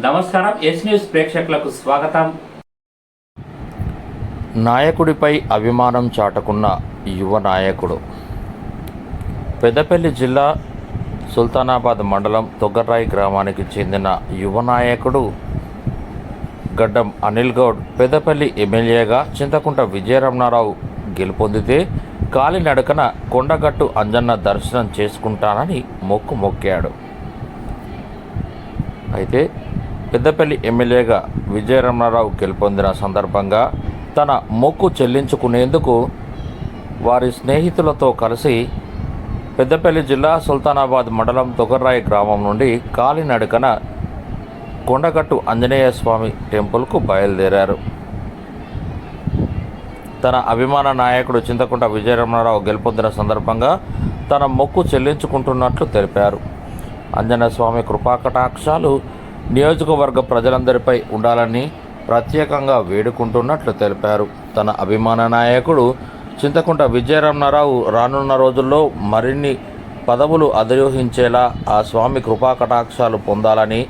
నమస్కారం. Yes news ప్రేక్షకులకు స్వాగతం. నాయకుడిపై అభిమానం చాటుకున్న యువ నాయకుడు. పెద్దపల్లి జిల్లా సుల్తానాబాద్ మండలం తొగ్గర్రాయి గ్రామానికి చెందిన యువ నాయకుడు గడ్డం అనిల్ గౌడ్ పెద్దపల్లి ఎమ్మెల్యేగా చింతకుంట విజయరమణారావు గెలుపొందితే కాలినడకన కొండగట్టు అంజన్న దర్శనం చేసుకుంటానని మొక్కాడు. అయితే పెద్దపల్లి ఎమ్మెల్యేగా విజయరమణారావు గెలుపొందిన సందర్భంగా తన మొక్కు చెల్లించుకునేందుకు వారి స్నేహితులతో కలిసి పెద్దపల్లి జిల్లా సుల్తానాబాద్ మండలం తొగర్రాయి గ్రామం నుండి కాలినడకన కొండగట్టు ఆంజనేయ స్వామి టెంపుల్కు బయలుదేరారు. తన అభిమాన నాయకుడు చింతకుంట విజయరమణారావు గెలుపొందిన సందర్భంగా తన మొక్కు చెల్లించుకుంటున్నట్లు తెలిపారు. ఆంజనేయ స్వామి కృపాకటాక్షాలు నియోజకవర్గ ప్రజలందరిపై ఉండాలని ప్రత్యేకంగా వేడుకుంటున్నట్లు తెలిపారు. తన అభిమాన నాయకుడు చింతకుంట విజయరమణారావు రానున్న రోజుల్లో మరిన్ని పదవులు అధిరోహించేలా ఆ స్వామి కృపాకటాక్షాలు పొందాలని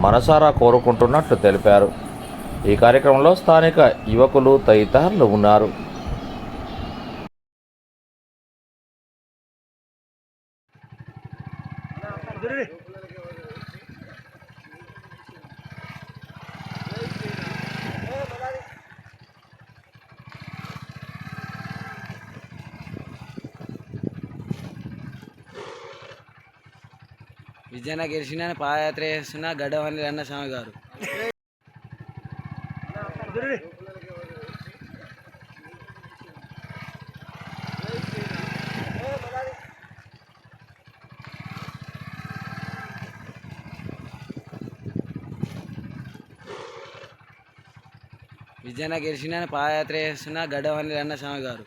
మనసారా కోరుకుంటున్నట్లు తెలిపారు. ఈ కార్యక్రమంలో స్థానిక యువకులు తదితరులు ఉన్నారు. విజయన గెలిచిన పాదయాత్ర చేస్తున్న గడ్డం అనిల్ అన్న స్వామి గారు. విజయన గెలిచిన పాదయాత్ర చేస్తున్న గడ్డం అనిల్ అన్న స్వామి గారు.